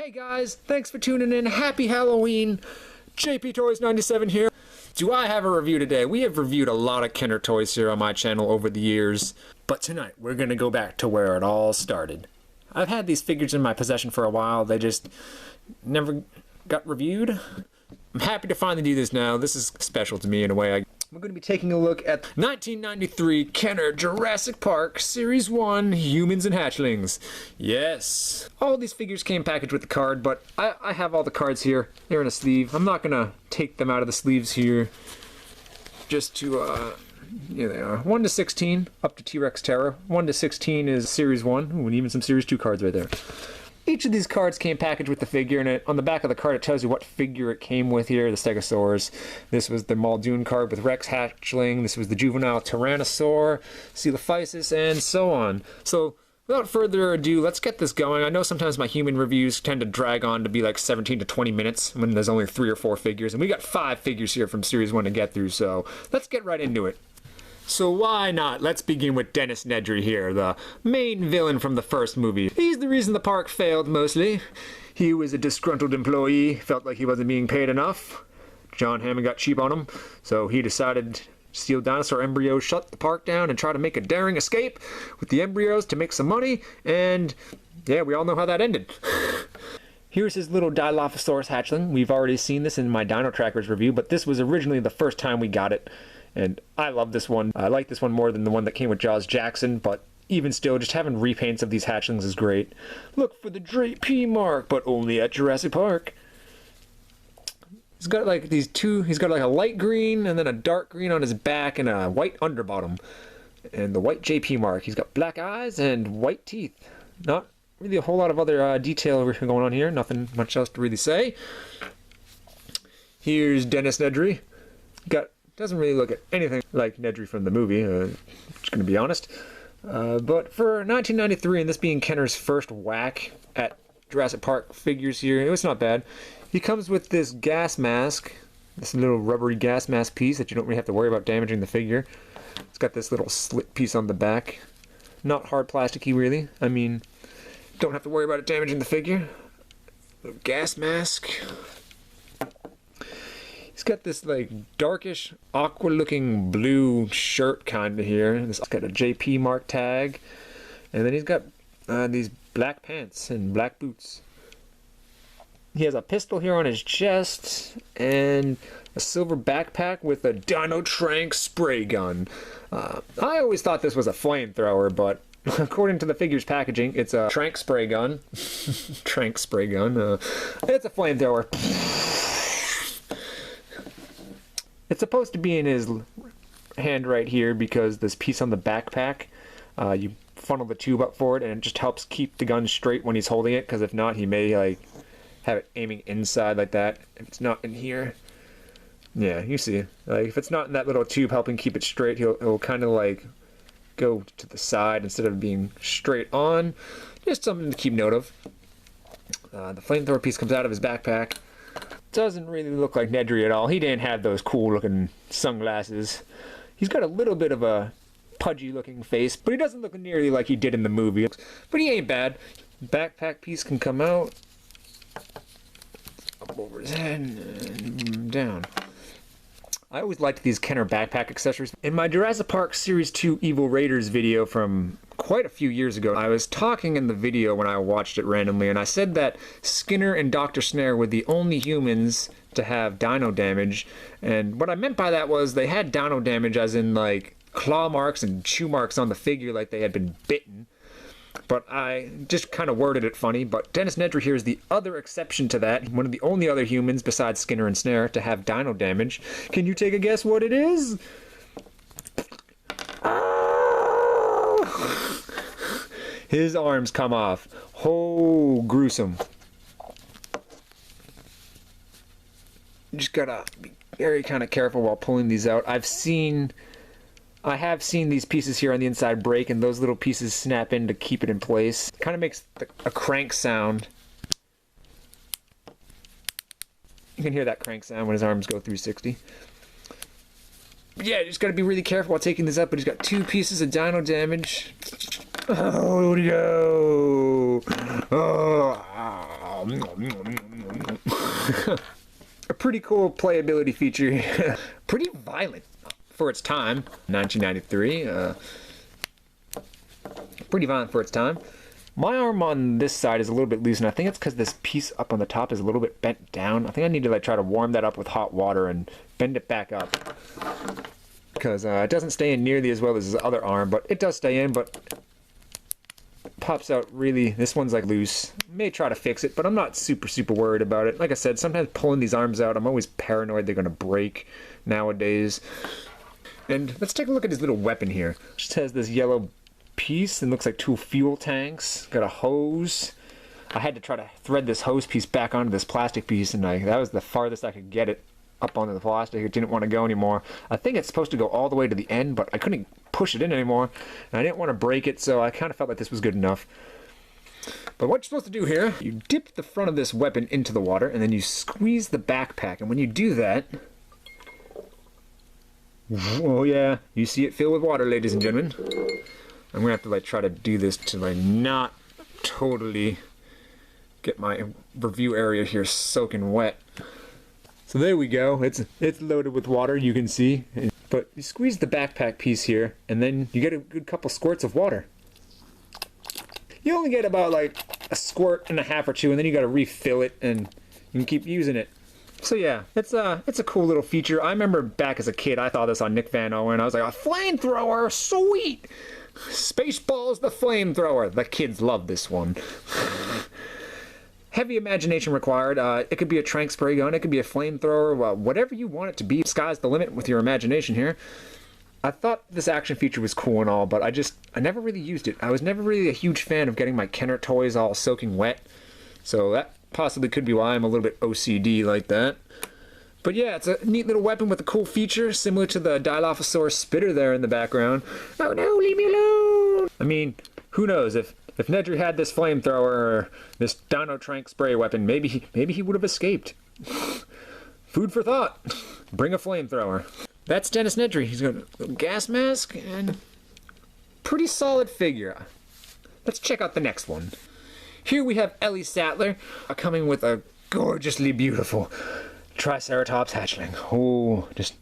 Hey guys, thanks for tuning in. Happy Halloween. JP Toys 97 here. Do I have a review today? We have reviewed a lot of Kenner toys here on my channel over the years, but tonight we're gonna go back to where it all started. I've had these figures in my possession for a while. They just never got reviewed. I'm happy to finally do this now. This is special to me in a way. We're going to be taking a look at 1993 Kenner Jurassic Park Series 1 Humans and Hatchlings. Yes. All these figures came packaged with the card, but I have all the cards here. They're in a sleeve. I'm not going to take them out of the sleeves here. Just to, here they are. 1 to 16, up to T-Rex Terror. 1 to 16 is Series 1. Ooh, and even some Series 2 cards right there. Each of these cards came packaged with the figure, and on the back of the card it tells you what figure it came with here, the Stegosaurus. This was the Muldoon card with Rex Hatchling, this was the juvenile Tyrannosaur, Coelophysis, and so on. So, without further ado, let's get this going. I know sometimes my human reviews tend to drag on to be like 17 to 20 minutes when there's only 3 or 4 figures, and we got 5 figures here from Series 1 to get through, so let's get right into it. So why not? Let's begin with Dennis Nedry here, the main villain from the first movie. He's the reason the park failed, mostly. He was a disgruntled employee, felt like he wasn't being paid enough. John Hammond got cheap on him, so he decided to steal dinosaur embryos, shut the park down, and try to make a daring escape with the embryos to make some money, and yeah, we all know how that ended. Here's his little Dilophosaurus hatchling. We've already seen this in my Dino Trackers review, but this was originally the first time we got it. And I love this one. I like this one more than the one that came with Jaws Jackson, but even still, just having repaints of these hatchlings is great. Look for the JP mark, but only at Jurassic Park. He's got like these two, he's got like a light green and then a dark green on his back and a white underbottom. And the white JP mark. He's got black eyes and white teeth. Not really a whole lot of other detail going on here. Nothing much else to really say. Here's Dennis Nedry. Doesn't really look at anything like Nedry from the movie, just gonna be honest. But for 1993, and this being Kenner's first whack at Jurassic Park figures here, it was not bad. He comes with this gas mask, this little rubbery gas mask piece that you don't really have to worry about damaging the figure. It's got this little slit piece on the back. Not hard plasticky, really. I mean, don't have to worry about it damaging the figure. Little gas mask. He's got this like darkish, aqua looking blue shirt kind of here. It's got a JP mark tag. And then he's got these black pants and black boots. He has a pistol here on his chest and a silver backpack with a Dino Trank spray gun. I always thought this was a flamethrower, but according to the figure's packaging, it's a Trank spray gun. Trank spray gun. It's a flamethrower. It's supposed to be in his hand right here because this piece on the backpack, you funnel the tube up for it and it just helps keep the gun straight when he's holding it, because if not, he may like have it aiming inside like that. If it's not in here, yeah, you see, like if it's not in that little tube helping keep it straight, he'll kind of like go to the side instead of being straight on. Just something to keep note of. The flamethrower piece comes out of his backpack. Doesn't really look like Nedry at all. He didn't have those cool looking sunglasses. He's got a little bit of a pudgy looking face, but he doesn't look nearly like he did in the movie. But he ain't bad. Backpack piece can come out. Up over his head and down. I always liked these Kenner backpack accessories. In my Jurassic Park Series 2 Evil Raiders video from quite a few years ago, I was talking in the video when I watched it randomly, and I said that Skinner and Dr. Snare were the only humans to have dino damage, and what I meant by that was they had dino damage as in like claw marks and chew marks on the figure like they had been bitten. But I just kind of worded it funny, but Dennis Nedry here is the other exception to that. One of the only other humans besides Skinner and Snare to have dino damage. Can you take a guess what it is? Oh! His arms come off. Oh, gruesome. You just gotta be very kind of careful while pulling these out. I have seen these pieces here on the inside break, and those little pieces snap in to keep it in place. Kind of makes a crank sound. You can hear that crank sound when his arms go 360. But yeah, you just gotta be really careful while taking this up, but he's got 2 pieces of dino damage. Oh, no! Oh, A pretty cool playability feature. Pretty violent for its time. 1993. Pretty violent for its time. My arm on this side is a little bit loose, and I think it's because this piece up on the top is a little bit bent down. I think I need to like try to warm that up with hot water and bend it back up. Because it doesn't stay in nearly as well as his other arm, but it does stay in, but it pops out really. This one's like loose. May try to fix it, but I'm not super worried about it. Like I said, sometimes pulling these arms out, I'm always paranoid they're going to break nowadays. And let's take a look at his little weapon here. It just has this yellow piece and looks like 2 fuel tanks. Got a hose. I had to try to thread this hose piece back onto this plastic piece, and that was the farthest I could get it up onto the plastic. It didn't want to go anymore. I think it's supposed to go all the way to the end, but I couldn't push it in anymore, and I didn't want to break it, so I kind of felt like this was good enough. But what you're supposed to do here, you dip the front of this weapon into the water, and then you squeeze the backpack, and when you do that, oh yeah, you see it fill with water, ladies and gentlemen. I'm gonna have to like try to do this to like not totally get my review area here soaking wet. So there we go. It's loaded with water, you can see. But you squeeze the backpack piece here, and then you get a good couple squirts of water. You only get about like a squirt and a half or two, and then you got to refill it, and you can keep using it. So yeah, it's a cool little feature. I remember back as a kid, I thought this on Nick Van Owen. I was like, a flamethrower, sweet! Spaceballs the flamethrower. The kids love this one. Heavy imagination required. It could be a trank spray gun, it could be a flamethrower, whatever you want it to be. Sky's the limit with your imagination here. I thought this action feature was cool and all, but I never really used it. I was never really a huge fan of getting my Kenner toys all soaking wet. So that possibly could be why I'm a little bit OCD like that. But yeah, it's a neat little weapon with a cool feature, similar to the Dilophosaurus spitter there in the background. Oh no, leave me alone! I mean, who knows, if Nedry had this flamethrower or this Dino trank spray weapon, maybe he would have escaped. Food for thought. Bring a flamethrower. That's Dennis Nedry. He's got a little gas mask and pretty solid figure. Let's check out the next one. Here we have Ellie Sattler coming with a gorgeously beautiful Triceratops hatchling. Oh, just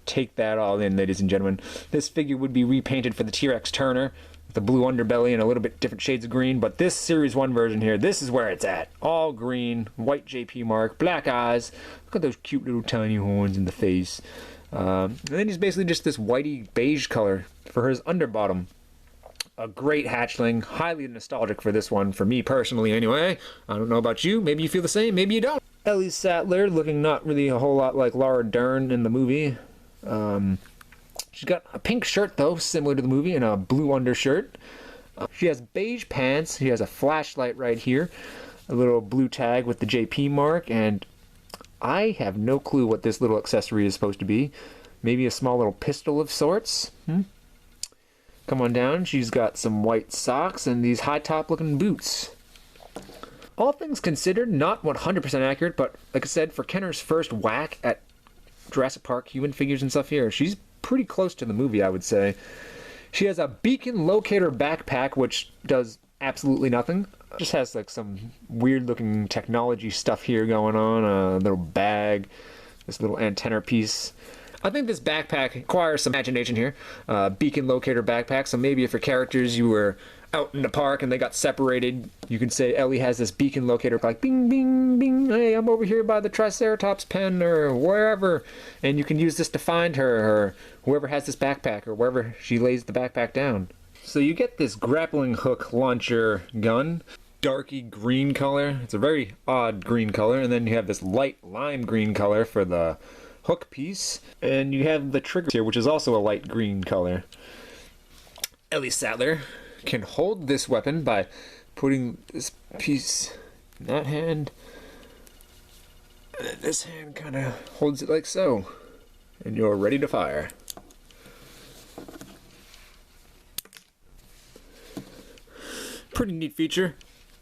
take that all in, ladies and gentlemen. This figure would be repainted for the T-Rex Turner with the blue underbelly and a little bit different shades of green, but this Series 1 version here, this is where it's at. All green, white JP mark, black eyes. Look at those cute little tiny horns in the face. And then he's basically just this whitey beige color for his underbottom. A great hatchling, highly nostalgic for this one, for me personally anyway. I don't know about you, maybe you feel the same, maybe you don't. Ellie Sattler, looking not really a whole lot like Laura Dern in the movie. She's got a pink shirt though, similar to the movie, and a blue undershirt. She has beige pants, she has a flashlight right here, a little blue tag with the JP mark, and I have no clue what this little accessory is supposed to be. Maybe a small little pistol of sorts? Come on down, she's got some white socks and these high top looking boots. All things considered, not 100% accurate, but like I said, for Kenner's first whack at Jurassic Park human figures and stuff here, she's pretty close to the movie, I would say. She has a beacon locator backpack, which does absolutely nothing. Just has like some weird looking technology stuff here going on, a little bag, this little antenna piece. I think this backpack requires some imagination here. Beacon locator backpack, so maybe if your characters, you were out in the park and they got separated, you could say Ellie has this beacon locator, like bing, bing, bing, hey, I'm over here by the Triceratops pen or wherever, and you can use this to find her, or whoever has this backpack, or wherever she lays the backpack down. So you get this grappling hook launcher gun, darky green color. It's a very odd green color, and then you have this light lime green color for the hook piece, and you have the trigger here, which is also a light green color. Ellie Sattler can hold this weapon by putting this piece in that hand, and this hand kind of holds it like so, and you're ready to fire. Pretty neat feature.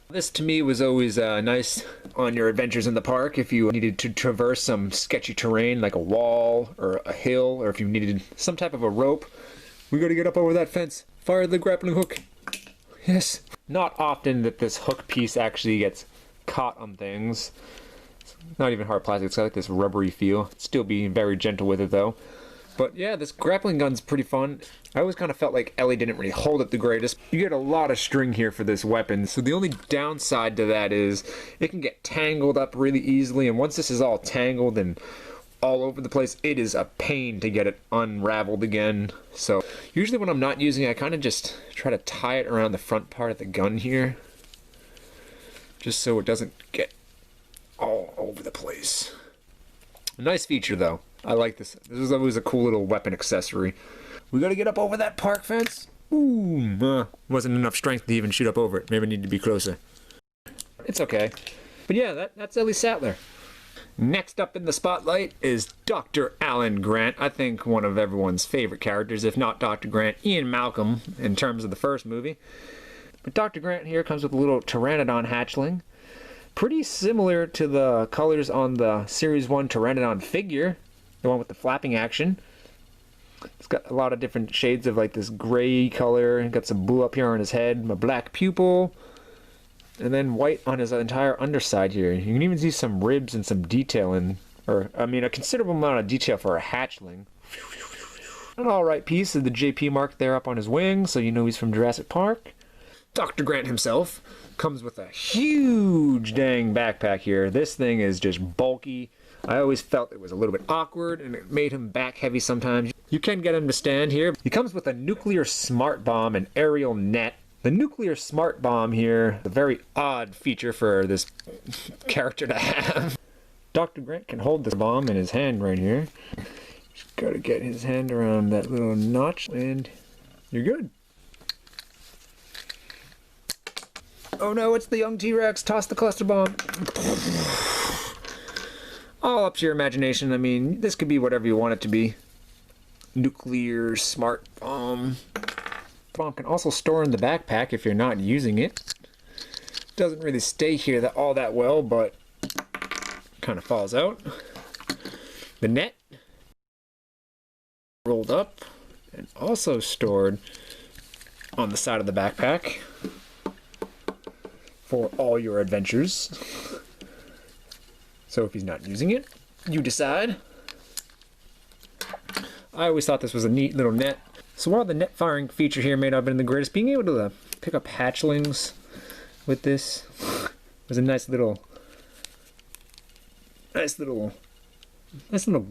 This to me was always nice on your adventures in the park if you needed to traverse some sketchy terrain like a wall or a hill, or if you needed some type of a rope. We gotta get up over that fence. Fire the grappling hook. Yes. Not often that this hook piece actually gets caught on things. It's not even hard plastic, it's got like this rubbery feel. Still being very gentle with it though. But yeah, this grappling gun's pretty fun. I always kind of felt like Ellie didn't really hold it the greatest. You get a lot of string here for this weapon, so the only downside to that is it can get tangled up really easily, and once this is all tangled and all over the place, it is a pain to get it unraveled again. So usually when I'm not using it, I kind of just try to tie it around the front part of the gun here, just so it doesn't get all over the place. A nice feature though. I like this. This is always a cool little weapon accessory. We gotta get up over that park fence. Ooh, wasn't enough strength to even shoot up over it. Maybe I need to be closer. It's okay. But yeah, that's Ellie Sattler. Next up in the spotlight is Dr. Alan Grant. I think one of everyone's favorite characters, if not Dr. Grant, Ian Malcolm in terms of the first movie. But Dr. Grant here comes with a little Pteranodon hatchling. Pretty similar to the colors on the Series 1 Pteranodon figure. The one with the flapping action. It's got a lot of different shades of like this gray color. Got some blue up here on his head, a black pupil, and then white on his entire underside here. You can even see some ribs and some detail a considerable amount of detail for a hatchling. An alright piece of the JP mark there up on his wing, so you know he's from Jurassic Park. Dr. Grant himself comes with a huge dang backpack here. This thing is just bulky. I always felt it was a little bit awkward and it made him back heavy sometimes. You can get him to stand here. He comes with a nuclear smart bomb and aerial net. The nuclear smart bomb here, a very odd feature for this character to have. Dr. Grant can hold this bomb in his hand right here. Just gotta get his hand around that little notch and you're good. Oh no, it's the young T-Rex. Toss the cluster bomb. All up to your imagination. I mean, this could be whatever you want it to be. Nuclear smart bomb. Bomb can also store in the backpack if you're not using it. Doesn't really stay here all that well, but kind of falls out. The net rolled up and also stored on the side of the backpack for all your adventures. So if he's not using it, you decide. I always thought this was a neat little net. So while the net firing feature here may not have been the greatest, being able to pick up hatchlings with this was a nice little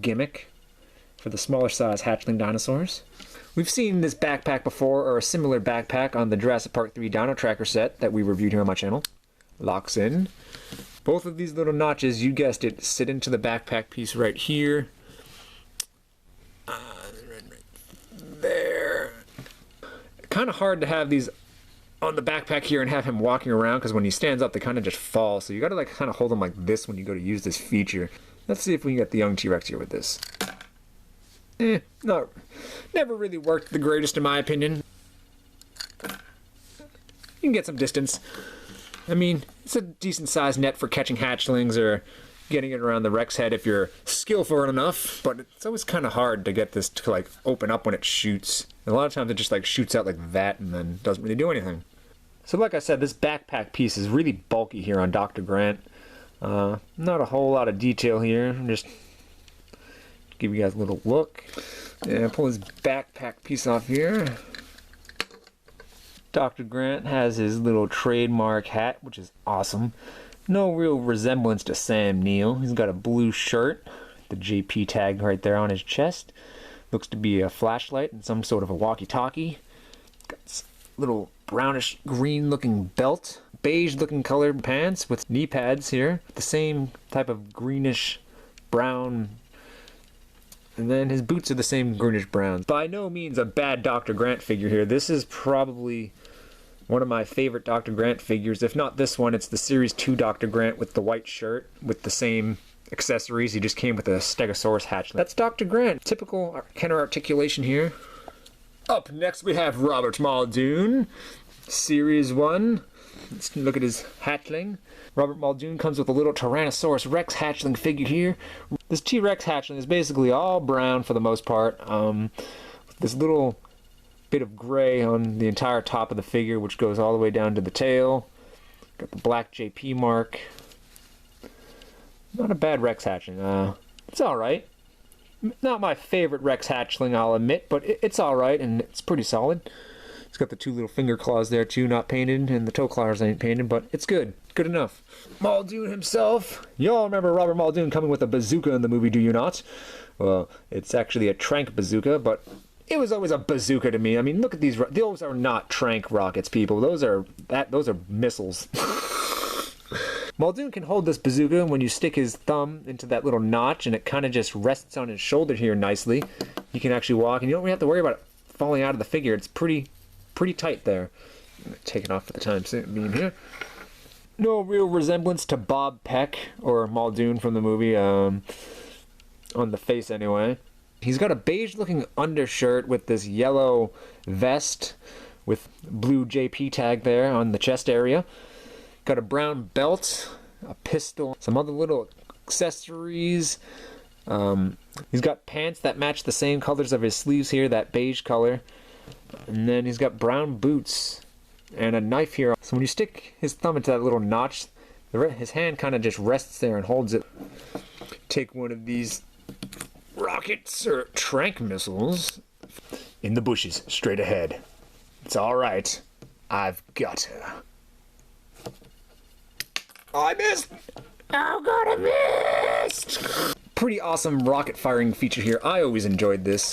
gimmick for the smaller size hatchling dinosaurs. We've seen this backpack before, or a similar backpack on the Jurassic Park 3 Dino Tracker set that we reviewed here on my channel. Locks in. Both of these little notches, you guessed it, sit into the backpack piece right here. Right there. Kind of hard to have these on the backpack here and have him walking around, because when he stands up, they kind of just fall. So you got to like kind of hold them like this when you go to use this feature. Let's see if we can get the young T-Rex here with this. No, never really worked the greatest in my opinion. You can get some distance. I mean, it's a decent sized net for catching hatchlings or getting it around the Rex head if you're skillful enough, but it's always kind of hard to get this to like open up when it shoots. And a lot of times it just like shoots out like that and then doesn't really do anything. So like I said, this backpack piece is really bulky here on Dr. Grant. Not a whole lot of detail here. Just give you guys a little look. And pull his backpack piece off here. Dr. Grant has his little trademark hat, which is awesome. No real resemblance to Sam Neill. He's got a blue shirt, the JP tag right there on his chest. Looks to be a flashlight and some sort of a walkie-talkie. Got this little brownish green looking belt. Beige looking colored pants with knee pads here. The same type of greenish brown. And then his boots are the same greenish brown. By no means a bad Dr. Grant figure here. This is probably one of my favorite Dr. Grant figures. If not this one, it's the Series 2 Dr. Grant with the white shirt with the same accessories. He just came with a Stegosaurus hatchling. That's Dr. Grant. Typical Kenner articulation here. Up next we have Robert Muldoon, Series 1. Let's look at his hatchling. Robert Muldoon comes with a little Tyrannosaurus Rex hatchling figure here. This T-Rex hatchling is basically all brown for the most part. This little bit of gray on the entire top of the figure, which goes all the way down to the tail. Got the black JP mark. Not a bad Rex hatchling. It's alright. Not my favorite Rex hatchling, I'll admit, but it's alright, and it's pretty solid. It's got the two little finger claws there too, not painted, and the toe claws ain't painted, but it's good. Good enough. Muldoon himself. Y'all remember Robert Muldoon coming with a bazooka in the movie, do you not? Well, it's actually a trank bazooka, but it was always a bazooka to me. I mean, look at these. Those are not trank rockets, people. Those are missiles. Muldoon can hold this bazooka when you stick his thumb into that little notch, and it kind of just rests on his shoulder here nicely. He can actually walk, and you don't really have to worry about it falling out of the figure. It's pretty tight there. I'm gonna take it off for the time being here. No real resemblance to Bob Peck or Muldoon from the movie, on the face anyway. He's got a beige-looking undershirt with this yellow vest with blue JP tag there on the chest area. Got a brown belt, a pistol, some other little accessories. He's got pants that match the same colors of his sleeves here, that beige color. And then he's got brown boots and a knife here. So when you stick his thumb into that little notch, his hand kind of just rests there and holds it. Take one of these rockets or trank missiles. In the bushes, straight ahead. It's alright. I've got her. I missed! Oh god, I missed! Pretty awesome rocket firing feature here. I always enjoyed this.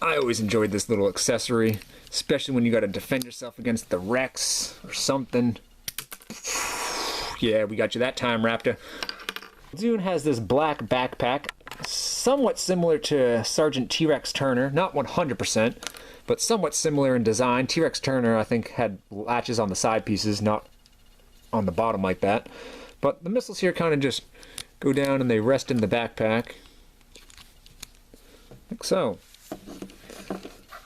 I always enjoyed this little accessory, especially when you gotta defend yourself against the Rex or something. Yeah, we got you that time, Raptor. Muldoon has this black backpack, somewhat similar to Sergeant T-Rex Turner, not 100%, but somewhat similar in design. T-Rex Turner, I think, had latches on the side pieces, not on the bottom like that. But the missiles here kind of just go down and they rest in the backpack. Like so.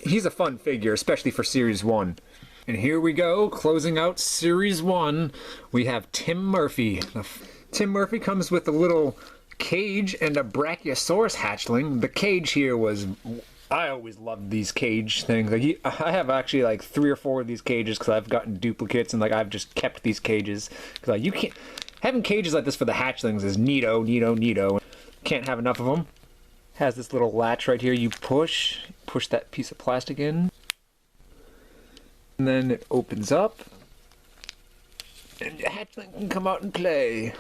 He's a fun figure, especially for Series 1. And here we go, closing out Series 1, we have Tim Murphy. Tim Murphy comes with a little cage and a Brachiosaurus hatchling. The cage here was... I always loved these cage things. Like I have actually like 3 or 4 of these cages because I've gotten duplicates and like I've just kept these cages. Because like, you can't... Having cages like this for the hatchlings is neato. Can't have enough of them. Has this little latch right here. You push that piece of plastic in, and then it opens up, and the hatchling can come out and play.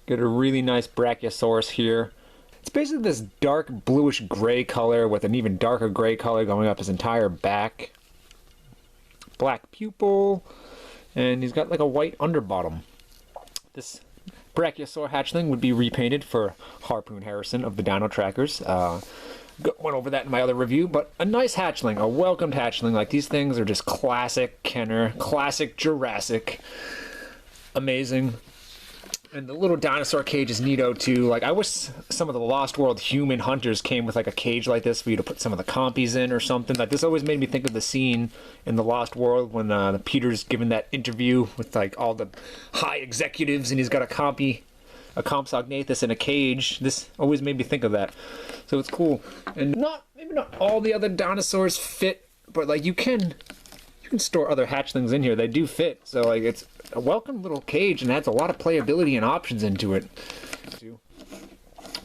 Got a really nice Brachiosaurus here. It's basically this dark bluish gray color with an even darker gray color going up his entire back. Black pupil, and he's got like a white underbottom. This Brachiosaur hatchling would be repainted for Harpoon Harrison of the Dino Trackers. Went over that in my other review, but a nice hatchling, a welcomed hatchling. Like, these things are just classic Kenner, classic Jurassic. Amazing. And the little dinosaur cage is neato too. Like, I wish some of the Lost World human hunters came with like a cage like this for you to put some of the compies in or something. Like, this always made me think of the scene in the Lost World when Peter's given that interview with like all the high executives and he's got a Compsognathus in a cage. This always made me think of that. So it's cool. And maybe not all the other dinosaurs fit, but like you can store other hatchlings in here. They do fit. So like it's a welcome little cage and adds a lot of playability and options into it.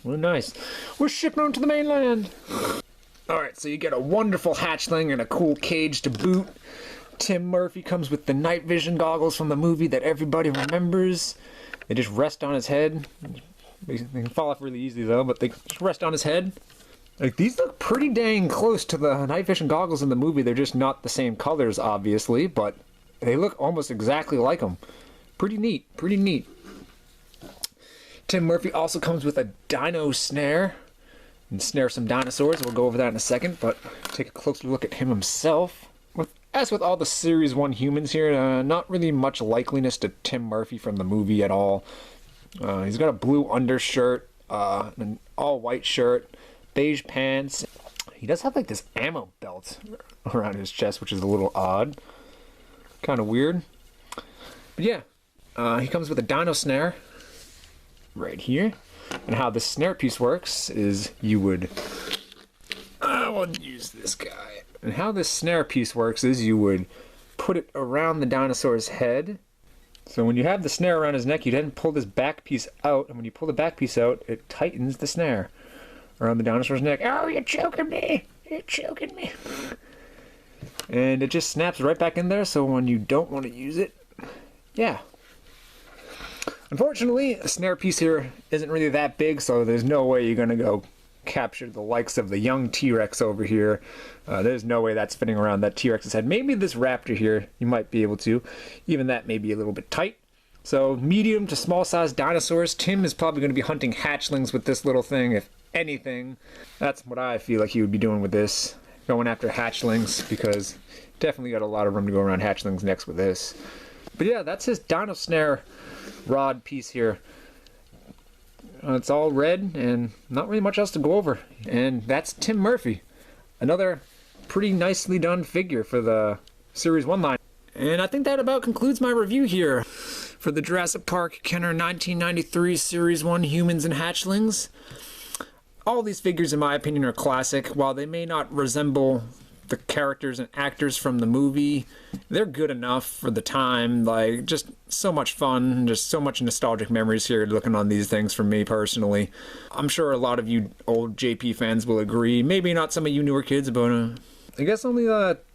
Well, nice. We're shipping on to the mainland. Alright, so you get a wonderful hatchling and a cool cage to boot. Tim Murphy comes with the night vision goggles from the movie that everybody remembers. They just rest on his head. They can fall off really easily though, but they just rest on his head. Like, these look pretty dang close to the night vision goggles in the movie. They're just not the same colors, obviously, but they look almost exactly like them. Pretty neat, pretty neat. Tim Murphy also comes with a dino snare. And snare some dinosaurs. We'll go over that in a second, but take a closer look at him himself. As with all the Series 1 humans here, not really much likeliness to Tim Murphy from the movie at all. He's got a blue undershirt, an all-white shirt, beige pants. He does have like this ammo belt around his chest, which is a little odd. Kind of weird. But yeah, he comes with a dino snare right here. And how the snare piece works is you would... I will use this guy. And how this snare piece works is you would put it around the dinosaur's head, So when you have the snare around his neck, you then pull this back piece out, and when you pull the back piece out, it tightens the snare around the dinosaur's neck. Oh, you're choking me! You're choking me! And it just snaps right back in there, so when you don't want to use it, yeah. Unfortunately, a snare piece here isn't really that big, so there's no way you're going to go capture the likes of the young T-Rex over here. There's no way that's fitting around that T-Rex's head. Maybe this raptor here, you might be able to. Even that may be a little bit tight. So medium to small size dinosaurs. Tim is probably going to be hunting hatchlings with this little thing, if anything. That's what I feel like he would be doing with this. Going after hatchlings, because definitely got a lot of room to go around hatchlings next with this. But yeah, that's his dino snare rod piece here. It's all red and not really much else to go over. And that's Tim Murphy. Another pretty nicely done figure for the Series 1 line. And I think that about concludes my review here for the Jurassic Park Kenner 1993 Series 1 Humans and Hatchlings. All these figures, in my opinion, are classic. While they may not resemble the characters and actors from the movie, they're good enough for the time. Like, just so much fun, just so much nostalgic memories here looking on these things for me personally. I'm sure a lot of you old JP fans will agree. Maybe not some of you newer kids, but I guess only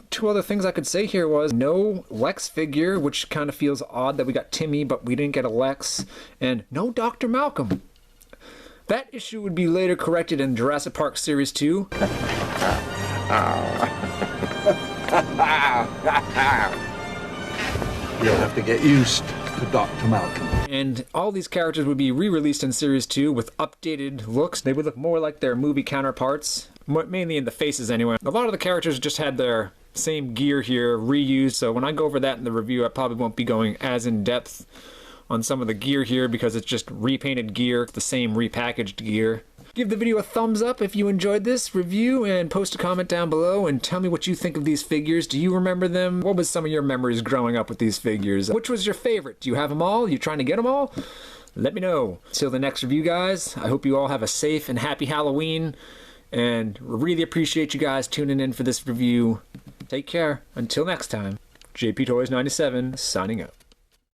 two other things I could say here was no Lex figure, which kind of feels odd that we got Timmy, but we didn't get a Lex, and no Dr. Malcolm. That issue would be later corrected in Jurassic Park Series 2. You'll have to get used to Dr. Malcolm. And all these characters would be re-released in Series 2 with updated looks. They would look more like their movie counterparts, mainly in the faces anyway. A lot of the characters just had their same gear here reused, so when I go over that in the review, I probably won't be going as in-depth on some of the gear here because it's just repainted gear, the same repackaged gear. Give the video a thumbs up if you enjoyed this review, and post a comment down below and tell me what you think of these figures. Do you remember them? What was some of your memories growing up with these figures? Which was your favorite? Do you have them all? You trying to get them all? Let me know. Till the next review, guys, I hope you all have a safe and happy Halloween, and really appreciate you guys tuning in for this review. Take care. Until next time, JP Toys 97 signing out.